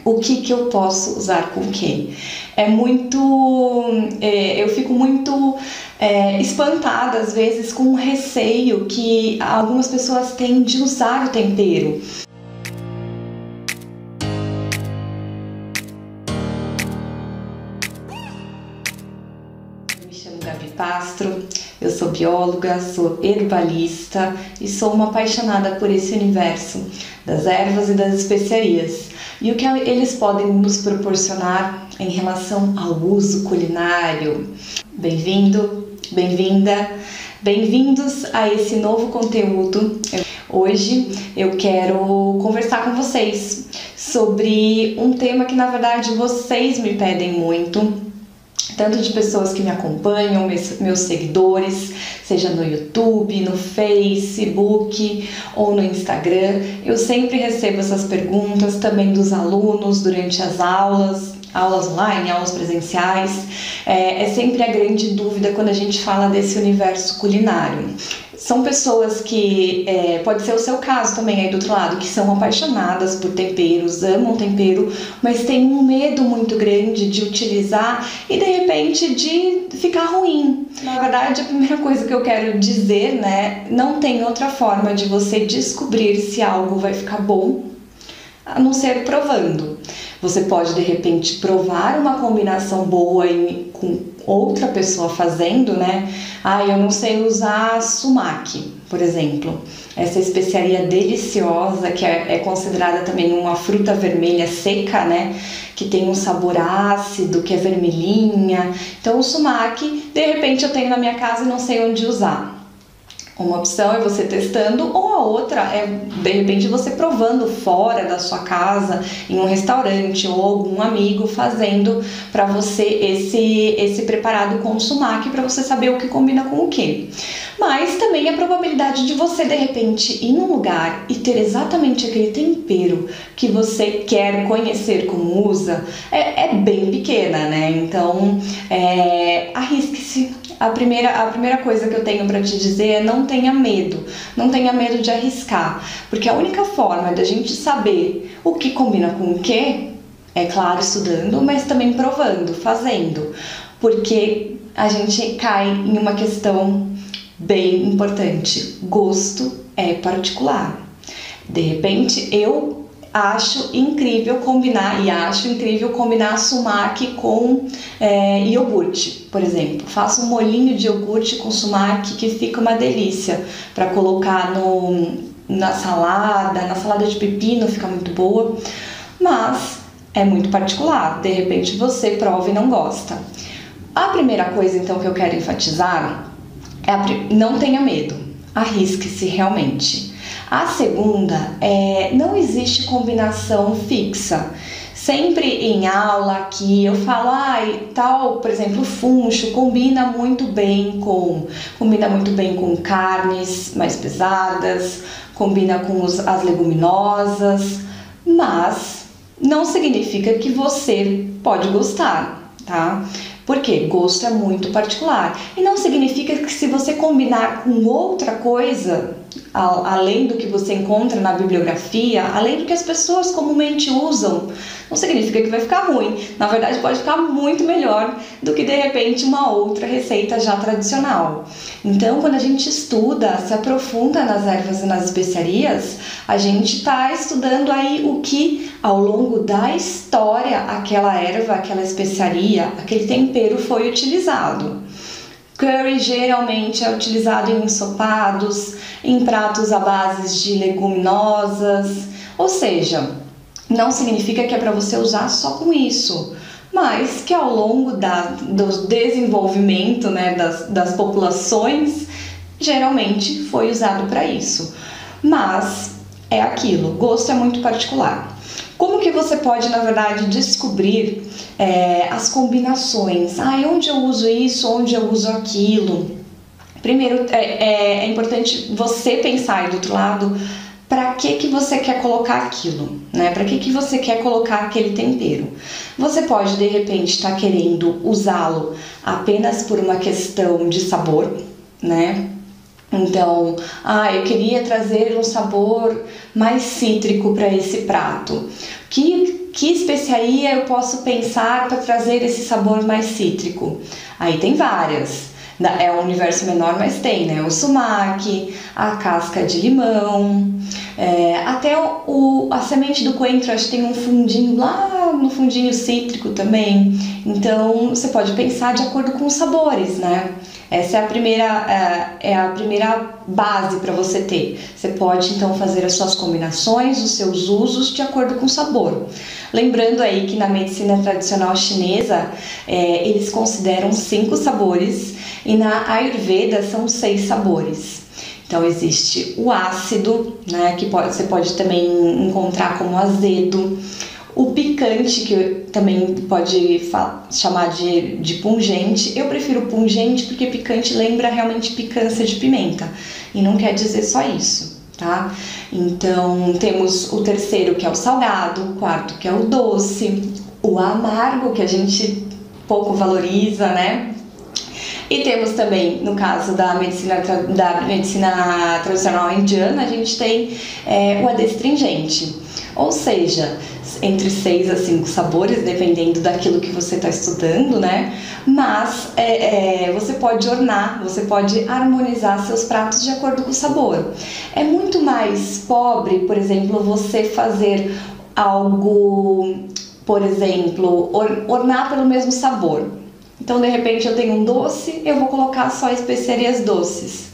o que eu posso usar com o quê. Eu fico muito espantada às vezes com o receio que algumas pessoas têm de usar o tempero. Me chamo Gabi Pastro, eu sou bióloga, sou herbalista e sou uma apaixonada por esse universo das ervas e das especiarias e o que eles podem nos proporcionar em relação ao uso culinário. Bem-vindo, bem-vinda, bem-vindos a esse novo conteúdo. Hoje eu quero conversar com vocês sobre um tema que na verdade vocês me pedem muito, tanto de pessoas que me acompanham, meus seguidores, seja no YouTube, no Facebook ou no Instagram. Eu sempre recebo essas perguntas também dos alunos durante as aulas online, aulas presenciais. É sempre a grande dúvida quando a gente fala desse universo culinário. São pessoas que, pode ser o seu caso também aí do outro lado, que são apaixonadas por temperos, amam tempero, mas tem um medo muito grande de utilizar e de repente de ficar ruim. Na verdade, a primeira coisa que eu quero dizer, né, não tem outra forma de você descobrir se algo vai ficar bom a não ser provando. Você pode de repente provar uma combinação boa com outra pessoa fazendo, né? Eu não sei usar sumac, por exemplo. Essa especiaria deliciosa que é considerada também uma fruta vermelha seca, né? Que tem um sabor ácido, que é vermelhinha. Então o sumac, de repente eu tenho na minha casa e não sei onde usar. Uma opção é você testando, ou a outra é, de repente, você provando fora da sua casa, em um restaurante, ou algum amigo fazendo para você esse preparado com sumac, para você saber o que combina com o que. Mas também a probabilidade de você, de repente, ir num lugar e ter exatamente aquele tempero que você quer conhecer como usa, é bem pequena, né? Então, arrisque-se. A primeira coisa que eu tenho para te dizer é não tenha medo de arriscar, porque a única forma da gente saber o que combina com o que, é claro, estudando, mas também provando, fazendo, porque a gente cai em uma questão bem importante: gosto é particular. De repente, eu acho incrível combinar sumac com iogurte, por exemplo. Faço um molhinho de iogurte com sumac que fica uma delícia para colocar na salada de pepino, fica muito boa, mas é muito particular. De repente você prova e não gosta. A primeira coisa então que eu quero enfatizar é não tenha medo, arrisque-se realmente. A segunda não existe combinação fixa. Sempre em aula aqui eu falo, tal, por exemplo, funcho combina muito bem com carnes mais pesadas, combina com as leguminosas, mas não significa que você pode gostar, tá? Porque gosto é muito particular. E não significa que se você combinar com outra coisa, além do que você encontra na bibliografia, além do que as pessoas comumente usam, não significa que vai ficar ruim. Na verdade, pode ficar muito melhor do que, de repente, uma outra receita já tradicional. Então, quando a gente estuda, se aprofunda nas ervas e nas especiarias, a gente está estudando aí o que, ao longo da história, aquela erva, aquela especiaria, aquele tempero foi utilizado. Curry geralmente é utilizado em ensopados, em pratos à base de leguminosas, ou seja, não significa que é para você usar só com isso, mas que ao longo do desenvolvimento, né, das populações, geralmente foi usado para isso. Mas é aquilo, gosto é muito particular. Como que você pode, na verdade, descobrir as combinações? Onde eu uso isso, onde eu uso aquilo? Primeiro, é importante você pensar aí do outro lado, para que você quer colocar aquilo, né? Para que você quer colocar aquele tempero? Você pode, de repente, estar querendo usá-lo apenas por uma questão de sabor, né? Então, eu queria trazer um sabor mais cítrico para esse prato. Que que especiaria eu posso pensar para trazer esse sabor mais cítrico? Aí tem várias. É um universo menor, mas tem, né? O sumac, a casca de limão, até a semente do coentro, acho que tem um fundinho lá no fundinho cítrico também. Então, você pode pensar de acordo com os sabores, né? Essa é a primeira base para você ter. Você pode, então, fazer as suas combinações, os seus usos de acordo com o sabor. Lembrando aí que na medicina tradicional chinesa, eles consideram 5 sabores e na Ayurveda são 6 sabores. Então existe o ácido, né, que você pode também encontrar como azedo, o picante, que também pode chamar de pungente. Eu prefiro pungente porque picante lembra realmente picância de pimenta e não quer dizer só isso, tá? Então temos o terceiro, que é o salgado, o quarto, que é o doce, o amargo, que a gente pouco valoriza, né? E temos também, no caso da medicina tradicional indiana, a gente tem o adstringente, ou seja, entre 6 a 5 sabores, dependendo daquilo que você está estudando, né? Mas você pode ornar, você pode harmonizar seus pratos de acordo com o sabor. É muito mais pobre, por exemplo, você fazer algo, por exemplo, ornar pelo mesmo sabor. Então, de repente, eu tenho um doce, eu vou colocar só especiarias doces.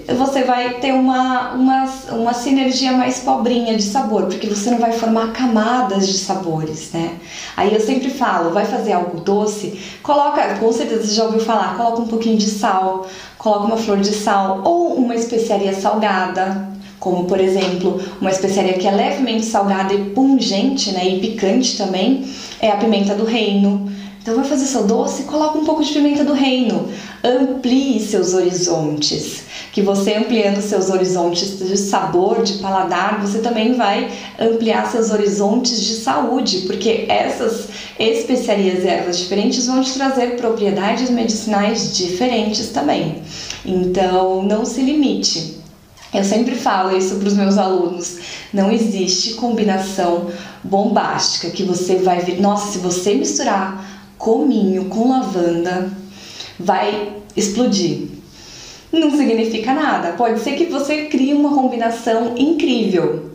Você vai ter uma sinergia mais pobrinha de sabor, porque você não vai formar camadas de sabores, né? Aí eu sempre falo, vai fazer algo doce, coloca, com certeza você já ouviu falar, coloca um pouquinho de sal, coloca uma flor de sal ou uma especiaria salgada, como por exemplo, uma especiaria que é levemente salgada e pungente, né, e picante também, é a pimenta do reino. Então vai fazer seu doce, coloca um pouco de pimenta do reino, amplie seus horizontes, que você ampliando seus horizontes de sabor, de paladar, você também vai ampliar seus horizontes de saúde, porque essas especiarias e ervas diferentes vão te trazer propriedades medicinais diferentes também. Então não se limite. Eu sempre falo isso para os meus alunos, não existe combinação bombástica que você vai ver, nossa, se você misturar cominho com lavanda, vai explodir. Não significa nada. Pode ser que você crie uma combinação incrível,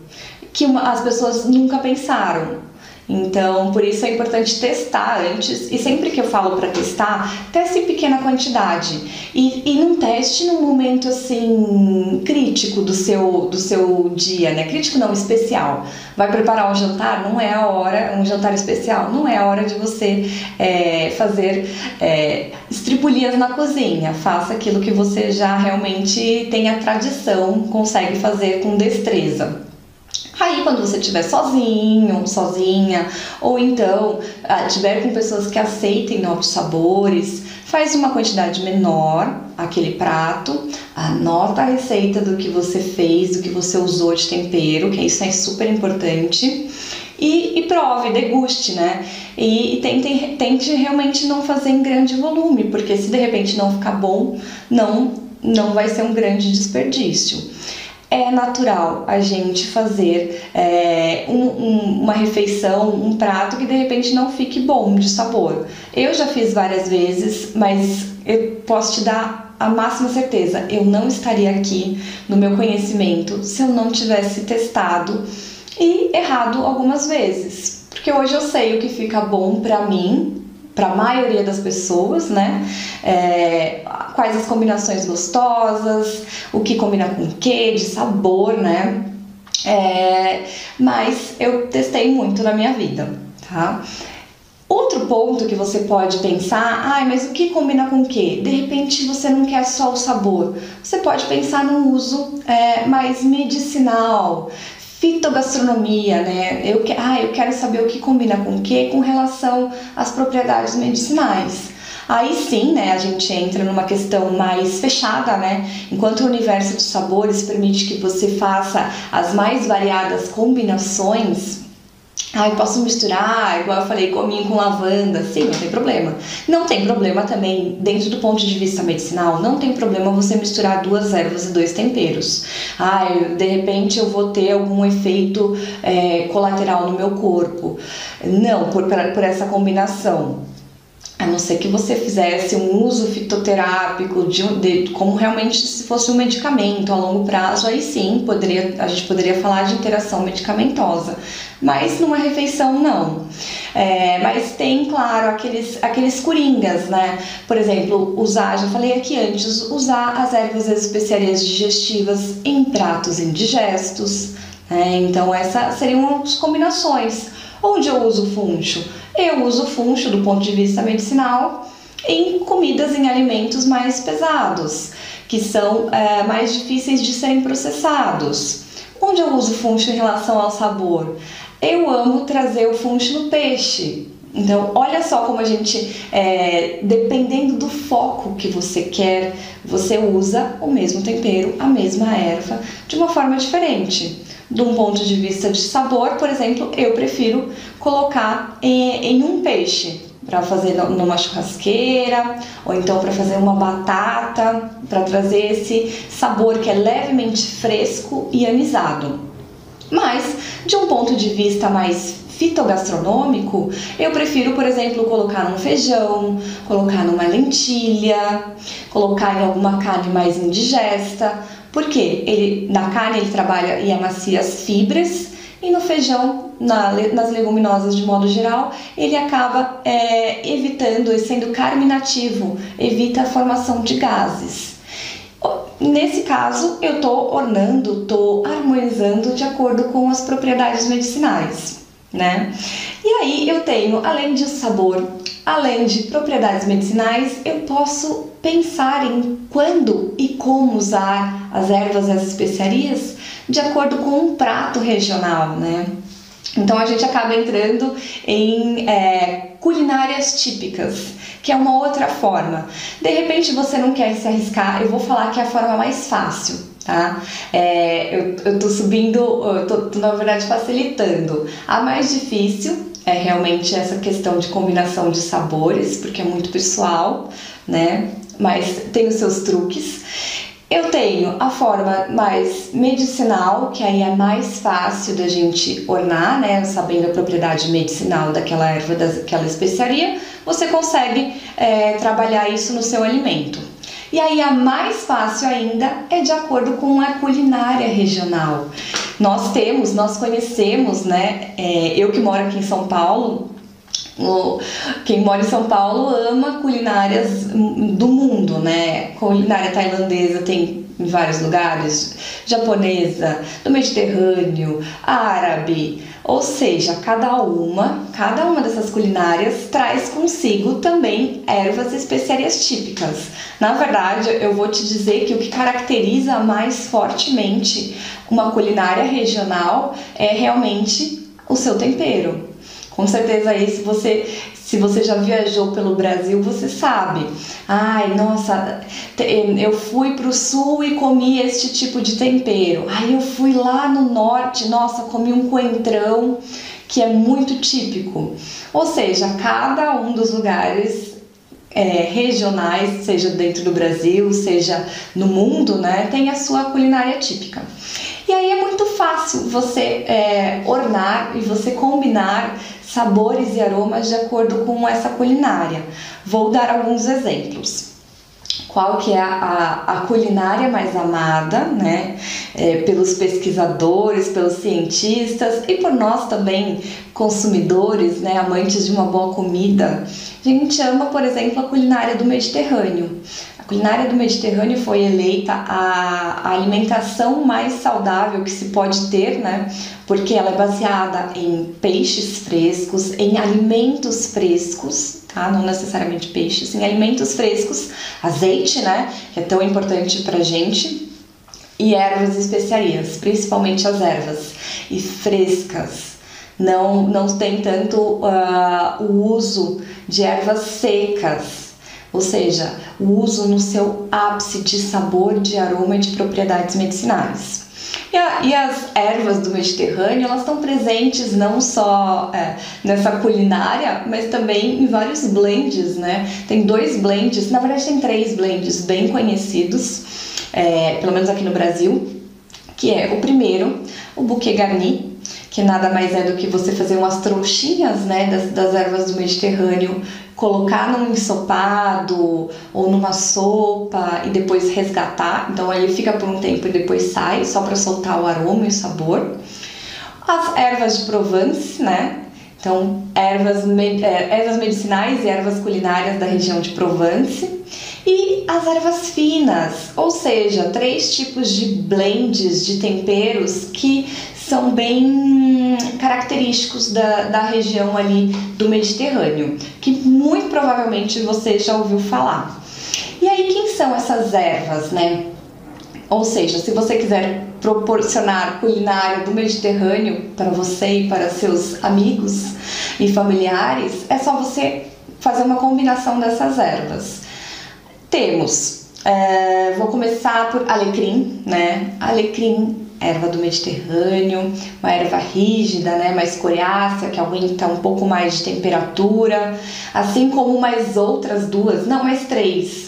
que as pessoas nunca pensaram. Então, por isso é importante testar antes, e sempre que eu falo para testar, teste em pequena quantidade e não teste num momento assim crítico do seu dia, né? Crítico não, especial. Vai preparar um jantar, não é a hora, um jantar especial, não é a hora de você fazer estripulias na cozinha. Faça aquilo que você já realmente tem a tradição, consegue fazer com destreza. Aí quando você estiver sozinho, sozinha, ou então estiver com pessoas que aceitem novos sabores, faz uma quantidade menor aquele prato, anota a receita do que você fez, do que você usou de tempero, que isso é super importante, e prove, deguste, né? E tente realmente não fazer em grande volume, porque se de repente não ficar bom, não vai ser um grande desperdício. É natural a gente fazer uma refeição, um prato que de repente não fique bom de sabor. Eu já fiz várias vezes, mas eu posso te dar a máxima certeza, eu não estaria aqui no meu conhecimento se eu não tivesse testado e errado algumas vezes. Porque hoje eu sei o que fica bom pra mim, para a maioria das pessoas, né? Quais as combinações gostosas, o que combina com o que, de sabor, né? Mas eu testei muito na minha vida, tá? Outro ponto que você pode pensar, mas o que combina com o que? De repente você não quer só o sabor, você pode pensar no uso mais medicinal, fitogastronomia, né? Eu quero saber o que combina com o que com relação às propriedades medicinais. Aí sim, né, a gente entra numa questão mais fechada, né? Enquanto o universo de sabores permite que você faça as mais variadas combinações, Ah, eu posso misturar, igual eu falei, cominho com lavanda. Sim, não tem problema. Não tem problema também, dentro do ponto de vista medicinal, não tem problema você misturar 2 ervas e 2 temperos. Ah, de repente eu vou ter algum efeito colateral no meu corpo. Não, por essa combinação. A não ser que você fizesse um uso fitoterápico como realmente se fosse um medicamento a longo prazo, aí sim a gente poderia falar de interação medicamentosa, mas numa refeição não. Mas tem, claro, aqueles coringas, né? Por exemplo, já falei aqui antes, usar as ervas e as especiarias digestivas em pratos indigestos, né? Então essas seriam as combinações. Onde eu uso funcho? Eu uso funcho do ponto de vista medicinal em comidas, em alimentos mais pesados, que são mais difíceis de serem processados. Onde eu uso funcho em relação ao sabor? Eu amo trazer o funcho no peixe. Então, olha só como a gente, dependendo do foco que você quer, você usa o mesmo tempero, a mesma erva, de uma forma diferente. De um ponto de vista de sabor, por exemplo, eu prefiro colocar em um peixe, para fazer numa churrasqueira, ou então para fazer uma batata, para trazer esse sabor que é levemente fresco e anisado. Mas, de um ponto de vista mais fitogastronômico, eu prefiro, por exemplo, colocar num feijão, colocar numa lentilha, colocar em alguma carne mais indigesta, porque na carne ele trabalha e amacia as fibras, e no feijão, nas leguminosas de modo geral, ele acaba evitando e sendo carminativo, evita a formação de gases. Nesse caso, eu estou harmonizando de acordo com as propriedades medicinais, né? E aí eu tenho, além de sabor, além de propriedades medicinais, eu posso pensar em quando e como usar as ervas e as especiarias de acordo com um prato regional, né? Então a gente acaba entrando em culinárias típicas, que é uma outra forma. De repente você não quer se arriscar, eu vou falar que é a forma mais fácil, tá? Eu tô subindo, eu tô na verdade facilitando. A mais difícil é realmente essa questão de combinação de sabores, porque é muito pessoal, né? Mas tem os seus truques. Eu tenho a forma mais medicinal, que aí é mais fácil da gente ornar, né? Sabendo a propriedade medicinal daquela erva, daquela especiaria, você consegue trabalhar isso no seu alimento. E aí a mais fácil ainda é de acordo com a culinária regional. Nós conhecemos, né? Eu que moro aqui em São Paulo, quem mora em São Paulo ama culinárias do mundo, né? Culinária tailandesa tem em vários lugares, japonesa, do Mediterrâneo, árabe, ou seja, cada uma dessas culinárias traz consigo também ervas e especiarias típicas. Na verdade, eu vou te dizer que o que caracteriza mais fortemente uma culinária regional é realmente o seu tempero. Com certeza aí, se você já viajou pelo Brasil, você sabe. Ai, nossa, eu fui pro sul e comi este tipo de tempero. Ai, eu fui lá no norte, nossa, comi um coentrão que é muito típico. Ou seja, cada um dos lugares regionais, seja dentro do Brasil, seja no mundo, né, tem a sua culinária típica. E aí é muito fácil você ornar e você combinar sabores e aromas de acordo com essa culinária. Vou dar alguns exemplos. Qual que é a culinária mais amada, né, pelos pesquisadores, pelos cientistas e por nós também, consumidores, né, amantes de uma boa comida. A gente ama, por exemplo, a culinária do Mediterrâneo. A culinária do Mediterrâneo foi eleita a alimentação mais saudável que se pode ter, né? Porque ela é baseada em peixes frescos, em alimentos frescos, tá? Não necessariamente peixes, em alimentos frescos, azeite, né? Que é tão importante pra gente, e ervas e especiarias, principalmente as ervas, e frescas. Não tem tanto o uso de ervas secas, ou seja, o uso no seu ápice de sabor, de aroma e de propriedades medicinais. E as ervas do Mediterrâneo, elas estão presentes não só nessa culinária, mas também em vários blends, né? Tem 2 blends, na verdade tem 3 blends bem conhecidos, pelo menos aqui no Brasil, que é o primeiro, o bouquet garni, que nada mais é do que você fazer umas trouxinhas, né, das ervas do Mediterrâneo, colocar num ensopado ou numa sopa e depois resgatar. Então ele fica por um tempo e depois sai, só para soltar o aroma e o sabor. As ervas de Provence, né? Então, ervas medicinais e ervas culinárias da região de Provence. E as ervas finas, ou seja, 3 tipos de blends de temperos que são bem característicos da região ali do Mediterrâneo, que muito provavelmente você já ouviu falar. E aí, quem são essas ervas, né? Ou seja, se você quiser proporcionar culinária do Mediterrâneo para você e para seus amigos e familiares, é só você fazer uma combinação dessas ervas. Temos, vou começar por alecrim, né? Alecrim, erva do Mediterrâneo, uma erva rígida, né? Mais coriácea, que aguenta um pouco mais de temperatura, assim como mais outras 2, não, mais 3.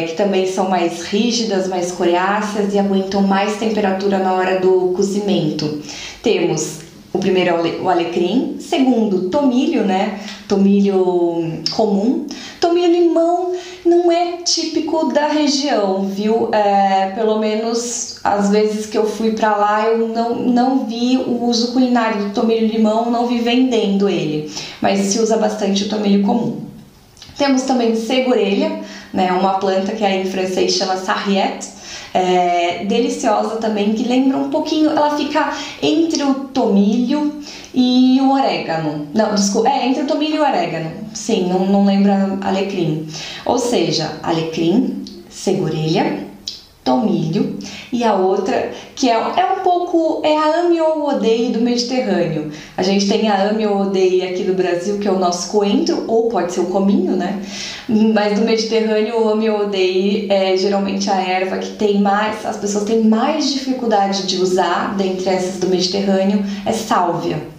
Que também são mais rígidas, mais coriáceas e aguentam mais temperatura na hora do cozimento. Temos o primeiro, o alecrim, segundo, tomilho, né? Tomilho comum. Tomilho limão não é típico da região, viu? Pelo menos às vezes que eu fui pra lá eu não vi o uso culinário do tomilho limão, não vi vendendo ele, mas se usa bastante o tomilho comum. Temos também segurelha, né? Uma planta que aí em francês chama sarriette, deliciosa também, que lembra um pouquinho, ela fica entre o tomilho e o orégano. Não, desculpa, entre o tomilho e o orégano. Sim, não lembra alecrim. Ou seja, alecrim, segurelha, tomilho e a outra que é um pouco a ame ou odeie do Mediterrâneo. A gente tem a ame ou odeie aqui do Brasil, que é o nosso coentro, ou pode ser o cominho, né? Mas do Mediterrâneo, o ame ou odeie é geralmente a erva que as pessoas têm mais dificuldade de usar, dentre essas do Mediterrâneo, é sálvia.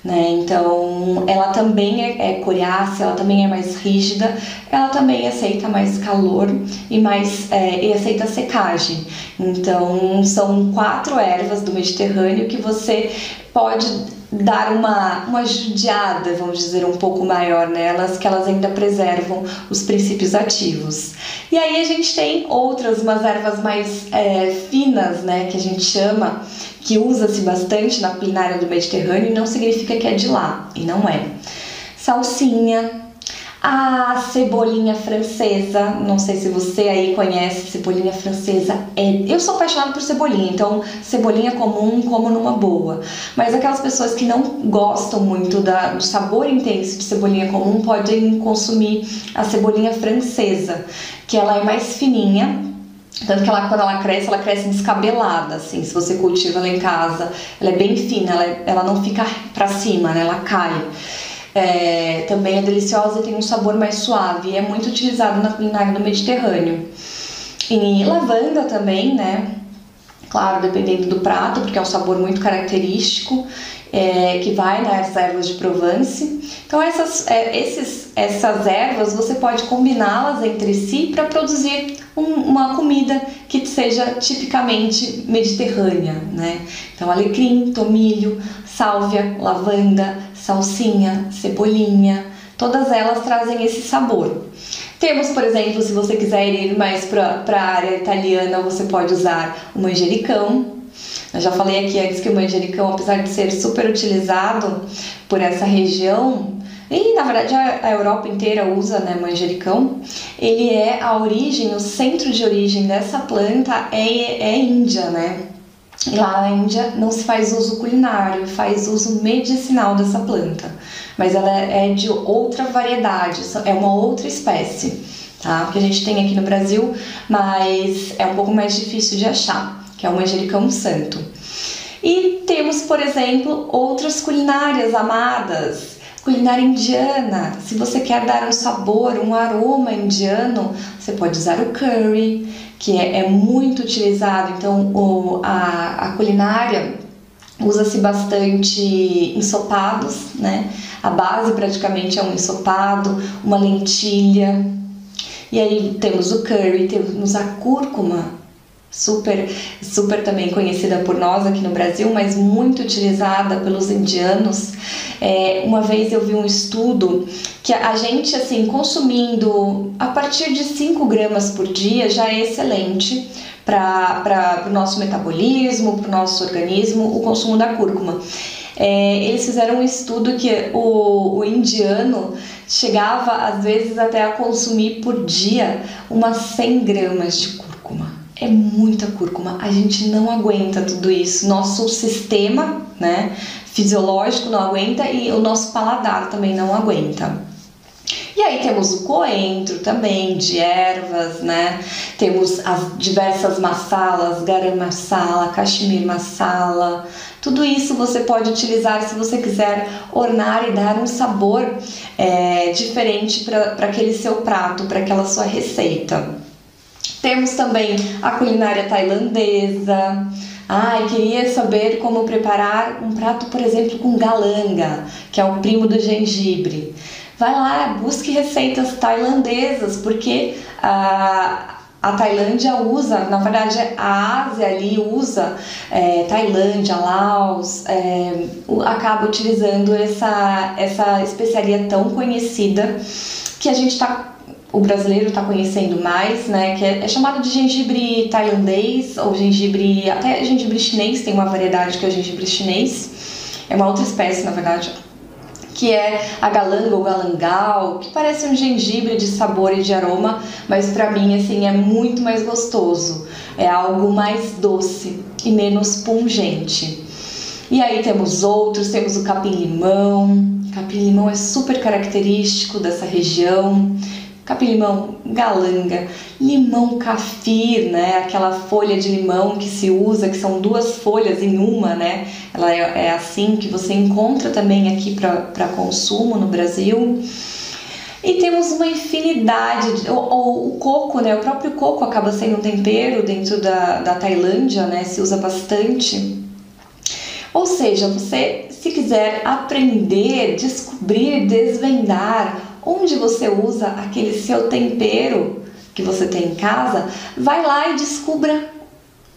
Né? Então, ela também é coriácea, ela também é mais rígida, ela também aceita mais calor e aceita secagem. Então, são 4 ervas do Mediterrâneo que você pode dar uma judiada, vamos dizer, um pouco maior nelas, que elas ainda preservam os princípios ativos. E aí a gente tem umas ervas mais finas, né, que a gente chama, que usa-se bastante na culinária do Mediterrâneo e não significa que é de lá, e não é. Salsinha, a cebolinha francesa, não sei se você aí conhece cebolinha francesa, eu sou apaixonada por cebolinha, então cebolinha comum como numa boa, mas aquelas pessoas que não gostam muito do sabor intenso de cebolinha comum podem consumir a cebolinha francesa, que ela é mais fininha. Tanto que quando ela cresce descabelada, assim, se você cultiva ela em casa, ela é bem fina, ela não fica pra cima, né, ela cai. Também é deliciosa e tem um sabor mais suave, e é muito utilizado na culinária do Mediterrâneo. E lavanda também, né, claro, dependendo do prato, porque é um sabor muito característico, que vai nas ervas de Provence. Então essas ervas você pode combiná-las entre si para produzir uma comida que seja tipicamente mediterrânea, né? Então alecrim, tomilho, sálvia, lavanda, salsinha, cebolinha, todas elas trazem esse sabor. Temos, por exemplo, se você quiser ir mais para a área italiana, você pode usar o manjericão. Eu já falei aqui antes que o manjericão, apesar de ser super utilizado por essa região, e na verdade a Europa inteira usa, né, manjericão, ele o centro de origem dessa planta é Índia, né? E lá na Índia não se faz uso culinário, faz uso medicinal dessa planta, mas ela é de outra variedade, é uma outra espécie, tá? Que a gente tem aqui no Brasil, mas é um pouco mais difícil de achar, que é o manjericão santo. E temos, por exemplo, outras culinárias amadas, Culinária indiana, se você quer dar um sabor, um aroma indiano, você pode usar o curry, que é muito utilizado. Então a culinária usa-se bastante ensopados, né? A base praticamente é um ensopado, uma lentilha. E aí temos o curry, temos a cúrcuma, super também conhecida por nós aqui no Brasil, mas muito utilizada pelos indianos. Uma vez eu vi um estudo que a gente, assim, consumindo a partir de 5 gramas por dia já é excelente para o nosso metabolismo, para o nosso organismo, o consumo da cúrcuma. Eles fizeram um estudo que o indiano chegava às vezes até a consumir por dia umas 100 gramas de cúrcuma. É muita cúrcuma, a gente não aguenta tudo isso, nosso sistema, né, fisiológico não aguenta e o nosso paladar também não aguenta. E aí temos o coentro também, de ervas, né? Temos as diversas masalas, garam masala, kashmir masala. Tudo isso você pode utilizar se você quiser ornar e dar um sabor diferente para aquele seu prato, para aquela sua receita. Temos também a culinária tailandesa. Queria saber como preparar um prato, por exemplo, com galanga, que é o primo do gengibre. Vai lá, busque receitas tailandesas, porque a Tailândia usa, na verdade a Ásia ali usa, Tailândia, Laos, acaba utilizando essa especiaria tão conhecida que o brasileiro está conhecendo mais, né, que é chamado de gengibre tailandês ou até gengibre chinês, tem uma variedade que é o gengibre chinês, é uma outra espécie na verdade, que é a galanga ou galangal, que parece um gengibre de sabor e de aroma, mas para mim assim é muito mais gostoso, é algo mais doce e menos pungente. E aí temos o capim-limão. Capim-limão é super característico dessa região. Capim-limão, galanga, limão kafir, né? Aquela folha de limão que se usa, que são 2 folhas em uma, né? Ela é assim que você encontra também aqui para consumo no Brasil. E temos uma infinidade, o coco, né? O próprio coco acaba sendo um tempero dentro da Tailândia, né? Se usa bastante. Ou seja, você, se quiser aprender, descobrir, desvendar onde você usa aquele seu tempero que você tem em casa, vai lá e descubra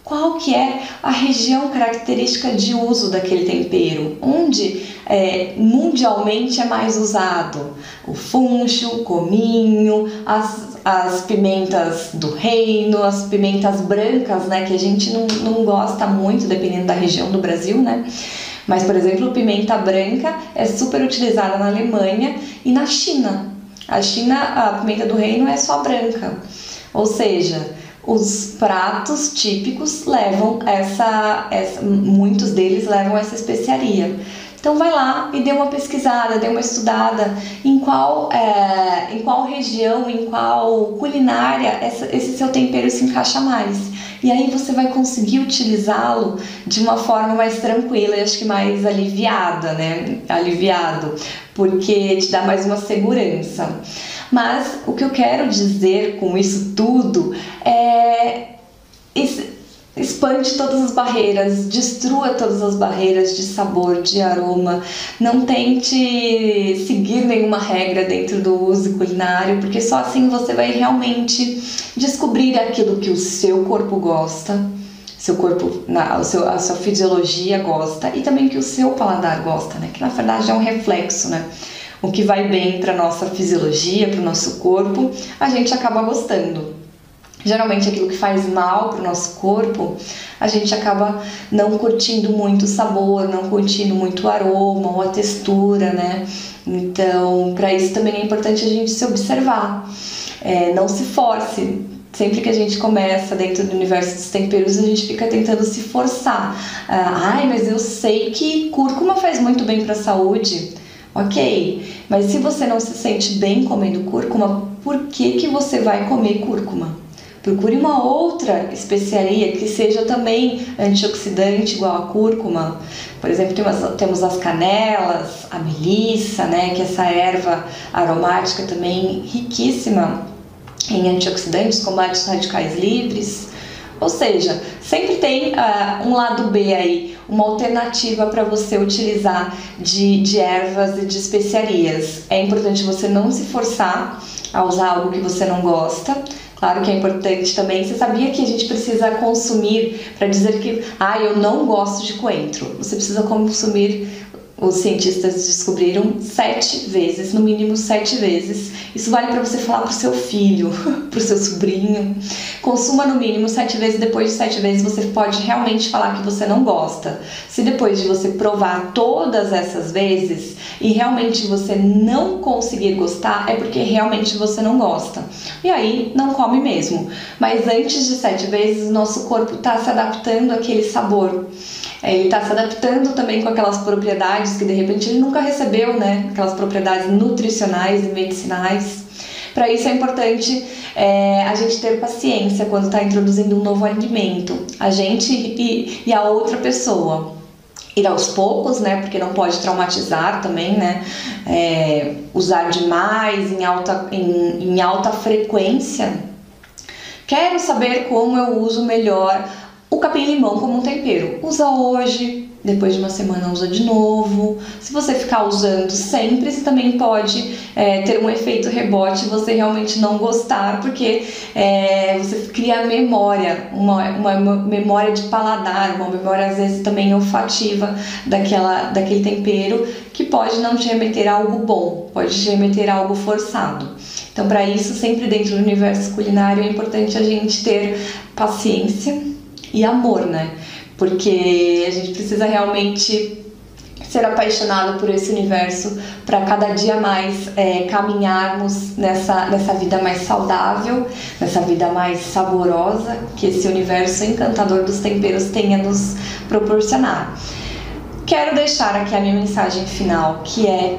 qual que é a região característica de uso daquele tempero, onde mundialmente é mais usado. O funcho, o cominho, as pimentas do reino, as pimentas brancas, né, que a gente não gosta muito, dependendo da região do Brasil, né? Mas, por exemplo, pimenta branca é super utilizada na Alemanha e na China. A pimenta do reino é só branca. Ou seja, os pratos típicos levam muitos deles levam essa especiaria. Então vai lá e dê uma pesquisada, dê uma estudada em qual região, em qual culinária esse seu tempero se encaixa mais. E aí você vai conseguir utilizá-lo de uma forma mais tranquila e acho que mais aliviada, né? Aliviado, porque te dá mais uma segurança. Mas o que eu quero dizer com isso tudo é expande todas as barreiras, destrua todas as barreiras de sabor, de aroma. Não tente seguir nenhuma regra dentro do uso culinário, porque só assim você vai realmente descobrir aquilo que o seu corpo gosta, a sua fisiologia gosta e também que o seu paladar gosta, né? Que na verdade é um reflexo, né? O que vai bem para nossa fisiologia, para o nosso corpo, a gente acaba gostando. Geralmente aquilo que faz mal para o nosso corpo, a gente acaba não curtindo muito o sabor, não curtindo muito o aroma ou a textura, né? Então, para isso também é importante a gente se observar. Não se force. Sempre que a gente começa dentro do universo dos temperos, a gente fica tentando se forçar. Mas eu sei que cúrcuma faz muito bem para a saúde. Ok, mas se você não se sente bem comendo cúrcuma, por que você vai comer cúrcuma? Procure uma outra especiaria que seja também antioxidante, igual a cúrcuma. Por exemplo, temos as canelas, a melissa, né, que é essa erva aromática também riquíssima em antioxidantes, combate os radicais livres. Ou seja, sempre tem um lado B aí, uma alternativa para você utilizar de ervas e de especiarias. É importante você não se forçar a usar algo que você não gosta. Claro que é importante também. Você sabia que a gente precisa consumir, para dizer que eu não gosto de coentro, você precisa consumir, os cientistas descobriram, 7 vezes, no mínimo 7 vezes. Isso vale para você falar para o seu filho, para o seu sobrinho. Consuma no mínimo 7 vezes, depois de 7 vezes você pode realmente falar que você não gosta. Se depois de você provar todas essas vezes e realmente você não conseguir gostar, é porque realmente você não gosta. E aí não come mesmo. Mas antes de 7 vezes, o nosso corpo está se adaptando àquele sabor. Ele está se adaptando também com aquelas propriedades que de repente ele nunca recebeu, né? Aquelas propriedades nutricionais e medicinais. Para isso é importante a gente ter paciência quando está introduzindo um novo alimento. A gente e a outra pessoa. Ir aos poucos, né? Porque não pode traumatizar também, né? Usar demais em alta frequência. Quero saber como eu uso melhor o capim-limão como um tempero. Usa hoje, depois de uma semana usa de novo. Se você ficar usando sempre, você também pode ter um efeito rebote e você realmente não gostar, porque você cria memória, uma memória de paladar, uma memória às vezes também olfativa daquele tempero, que pode não te remeter a algo bom, pode te remeter a algo forçado. Então, para isso, sempre dentro do universo culinário, é importante a gente ter paciência e amor, né? Porque a gente precisa realmente ser apaixonado por esse universo para cada dia mais caminharmos nessa vida mais saudável, nessa vida mais saborosa que esse universo encantador dos temperos tem a nos proporcionar. Quero deixar aqui a minha mensagem final, que é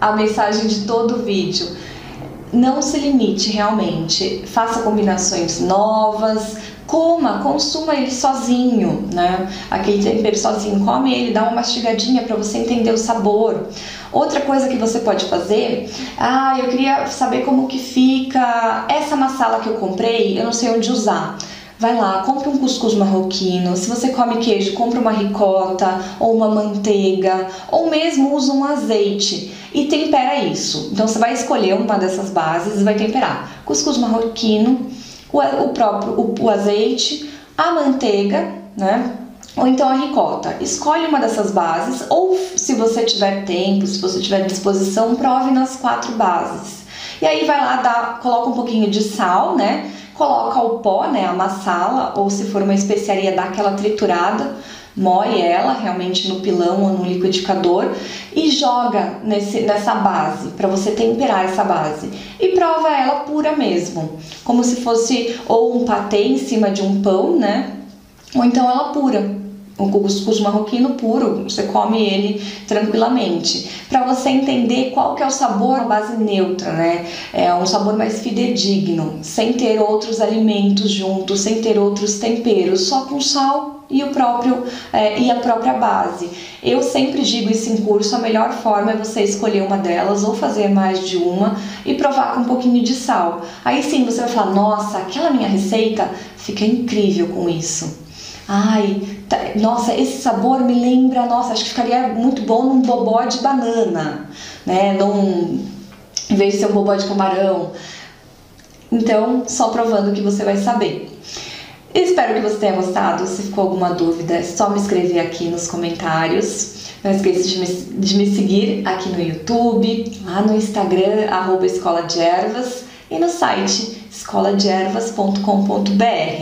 a mensagem de todo o vídeo. Não se limite realmente, faça combinações novas, consuma ele sozinho, né? Aquele tempero sozinho, come ele, dá uma mastigadinha para você entender o sabor. Outra coisa que você pode fazer, eu queria saber como que fica essa massala que eu comprei, eu não sei onde usar. Vai lá, compra um cuscuz marroquino. Se você come queijo, compra uma ricota ou uma manteiga, ou mesmo usa um azeite e tempera isso. Então você vai escolher uma dessas bases e vai temperar. Cuscuz marroquino, o azeite, a manteiga, né? Ou então a ricota. Escolhe uma dessas bases, ou se você tiver tempo, se você tiver disposição, prove nas 4 bases. E aí vai lá, coloca um pouquinho de sal, né? Coloca o pó, né, a massala, ou se for uma especiaria, dá aquela triturada, moe ela realmente no pilão ou no liquidificador e joga nessa base, para você temperar essa base. E prova ela pura mesmo, como se fosse ou um patê em cima de um pão, né, ou então ela pura. O cuscuz marroquino puro, você come ele tranquilamente. Para você entender qual que é o sabor, a base neutra, né? É um sabor mais fidedigno, sem ter outros alimentos juntos, sem ter outros temperos, só com sal e a própria base. Eu sempre digo isso em curso, a melhor forma é você escolher uma delas ou fazer mais de uma e provar com um pouquinho de sal. Aí sim você vai falar, nossa, aquela minha receita fica incrível com isso. Nossa, esse sabor me lembra, nossa, acho que ficaria muito bom num bobó de banana, né? Em vez de ser um bobó de camarão. Então, só provando que você vai saber. Espero que você tenha gostado. Se ficou alguma dúvida, é só me escrever aqui nos comentários. Não esqueça de me seguir aqui no YouTube, lá no Instagram, @Escola de Ervas, e no site escoladeervas.com.br.